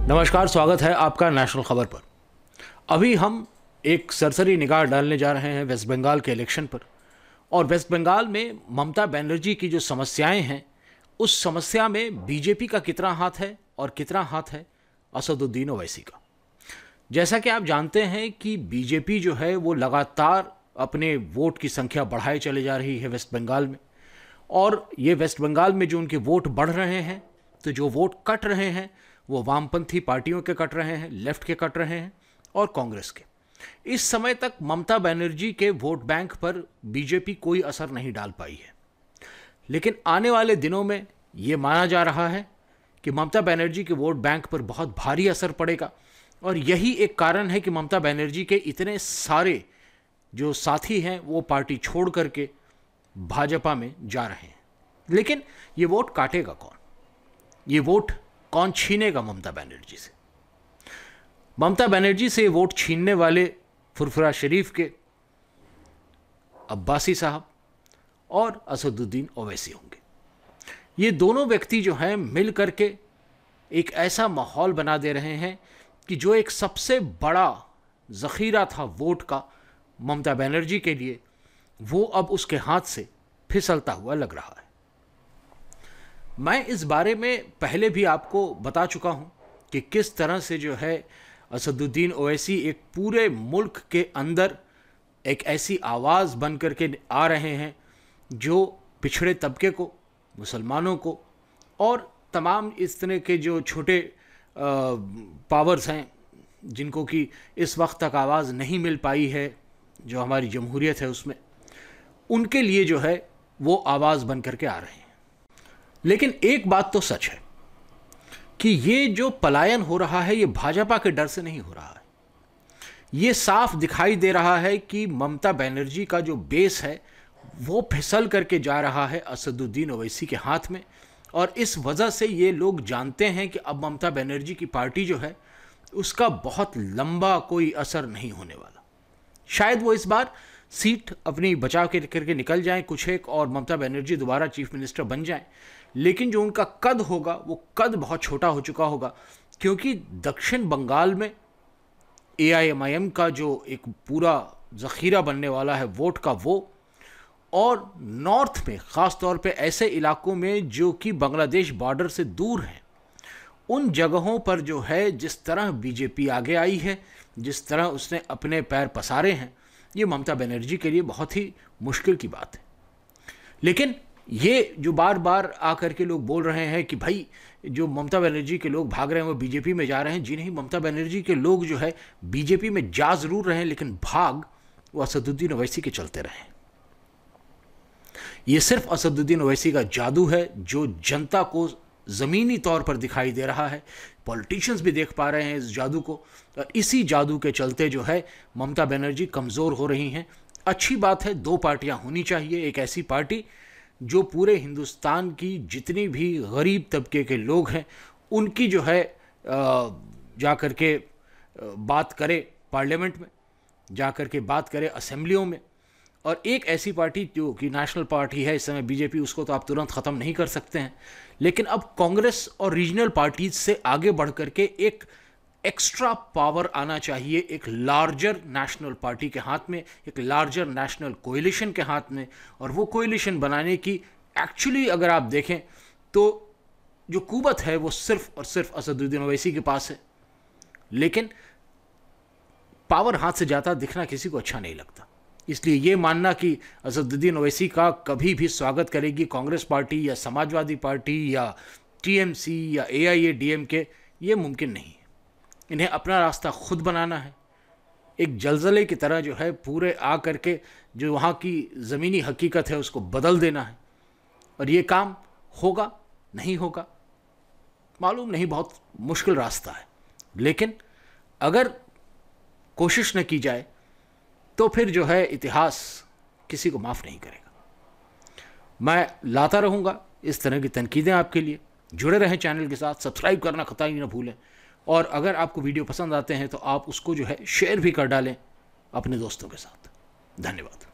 नमस्कार, स्वागत है आपका नेशनल खबर पर। अभी हम एक सरसरी निगाह डालने जा रहे हैं वेस्ट बंगाल के इलेक्शन पर। और वेस्ट बंगाल में ममता बनर्जी की जो समस्याएं हैं, उस समस्या में बीजेपी का कितना हाथ है और कितना हाथ है असदुद्दीन ओवैसी का। जैसा कि आप जानते हैं कि बीजेपी जो है वो लगातार अपने वोट की संख्या बढ़ाए चले जा रही है वेस्ट बंगाल में। और ये वेस्ट बंगाल में जो उनके वोट बढ़ रहे हैं, तो जो वोट कट रहे हैं वो वामपंथी पार्टियों के कट रहे हैं, लेफ्ट के कट रहे हैं और कांग्रेस के। इस समय तक ममता बनर्जी के वोट बैंक पर बीजेपी कोई असर नहीं डाल पाई है, लेकिन आने वाले दिनों में ये माना जा रहा है कि ममता बनर्जी के वोट बैंक पर बहुत भारी असर पड़ेगा। और यही एक कारण है कि ममता बनर्जी के इतने सारे जो साथी हैं वो पार्टी छोड़ करके भाजपा में जा रहे हैं। लेकिन ये वोट काटेगा कौन? ये वोट कौन छीनेगा ममता बनर्जी से? ममता बनर्जी से वोट छीनने वाले फुरफुरा शरीफ के अब्बासी साहब और असदुद्दीन ओवैसी होंगे। ये दोनों व्यक्ति जो हैं मिल करके एक ऐसा माहौल बना दे रहे हैं कि जो एक सबसे बड़ा ज़ख़ीरा था वोट का ममता बनर्जी के लिए, वो अब उसके हाथ से फिसलता हुआ लग रहा है। मैं इस बारे में पहले भी आपको बता चुका हूं कि किस तरह से जो है असदुद्दीन ओवैसी एक पूरे मुल्क के अंदर एक ऐसी आवाज़ बन करके आ रहे हैं जो पिछड़े तबके को, मुसलमानों को और तमाम इस तरह के जो छोटे पावर्स हैं जिनको कि इस वक्त तक आवाज़ नहीं मिल पाई है, जो हमारी जमहूरियत है उसमें, उनके लिए जो है वो आवाज़ बन करके आ रहे हैं। लेकिन एक बात तो सच है कि ये जो पलायन हो रहा है ये भाजपा के डर से नहीं हो रहा है। ये साफ दिखाई दे रहा है कि ममता बनर्जी का जो बेस है वो फिसल करके जा रहा है असदुद्दीन ओवैसी के हाथ में। और इस वजह से ये लोग जानते हैं कि अब ममता बनर्जी की पार्टी जो है उसका बहुत लंबा कोई असर नहीं होने वाला। शायद वो इस बार सीट अपनी बचा के करके निकल जाएं कुछ एक, और ममता बनर्जी दोबारा चीफ मिनिस्टर बन जाएं, लेकिन जो उनका कद होगा वो कद बहुत छोटा हो चुका होगा। क्योंकि दक्षिण बंगाल में AIMIM का जो एक पूरा ज़ख़ीरा बनने वाला है वोट का, वो, और नॉर्थ में ख़ास तौर पे ऐसे इलाकों में जो कि बांग्लादेश बॉर्डर से दूर हैं, उन जगहों पर जो है जिस तरह बीजेपी आगे आई है, जिस तरह उसने अपने पैर पसारे हैं, ये ममता बनर्जी के लिए बहुत ही मुश्किल की बात है। लेकिन ये जो बार बार आकर के लोग बोल रहे हैं कि भाई जो ममता बनर्जी के लोग भाग रहे हैं वो बीजेपी में जा रहे हैं, जी नहीं, ममता बनर्जी के लोग जो है बीजेपी में जा जरूर रहे हैं, लेकिन भाग वो असदुद्दीन ओवैसी के चलते रहे। ये सिर्फ असदुद्दीन ओवैसी का जादू है जो जनता को ज़मीनी तौर पर दिखाई दे रहा है। पॉलिटिशियंस भी देख पा रहे हैं इस जादू को, और इसी जादू के चलते जो है ममता बनर्जी कमज़ोर हो रही हैं। अच्छी बात है, दो पार्टियां होनी चाहिए। एक ऐसी पार्टी जो पूरे हिंदुस्तान की जितनी भी गरीब तबके के लोग हैं उनकी जो है जा कर के बात करे पार्लियामेंट में, जा कर के बात करे असेंबलियों में। और एक ऐसी पार्टी जो कि नेशनल पार्टी है इस समय बीजेपी, उसको तो आप तुरंत ख़त्म नहीं कर सकते हैं, लेकिन अब कांग्रेस और रीजनल पार्टीज से आगे बढ़ करके एक एक्स्ट्रा पावर आना चाहिए एक लार्जर नेशनल पार्टी के हाथ में, एक लार्जर नेशनल कोएलिशन के हाथ में। और वो कोएलिशन बनाने की एक्चुअली अगर आप देखें तो जो कुवत है वो सिर्फ और सिर्फ असदुद्दीन ओवैसी के पास है। लेकिन पावर हाथ से जाता दिखना किसी को अच्छा नहीं लगता, इसलिए ये मानना कि असदुद्दीन ओवैसी का कभी भी स्वागत करेगी कांग्रेस पार्टी या समाजवादी पार्टी या TMC या AIADMK, ये मुमकिन नहीं है। इन्हें अपना रास्ता खुद बनाना है। एक जलजले की तरह जो है पूरे आ करके जो वहाँ की ज़मीनी हकीकत है उसको बदल देना है। और ये काम होगा नहीं होगा मालूम नहीं, बहुत मुश्किल रास्ता है, लेकिन अगर कोशिश न की जाए तो फिर जो है इतिहास किसी को माफ़ नहीं करेगा। मैं लाता रहूँगा इस तरह की तनकीदें आपके लिए। जुड़े रहें चैनल के साथ, सब्सक्राइब करना कतई ना भूलें। और अगर आपको वीडियो पसंद आते हैं तो आप उसको जो है शेयर भी कर डालें अपने दोस्तों के साथ। धन्यवाद।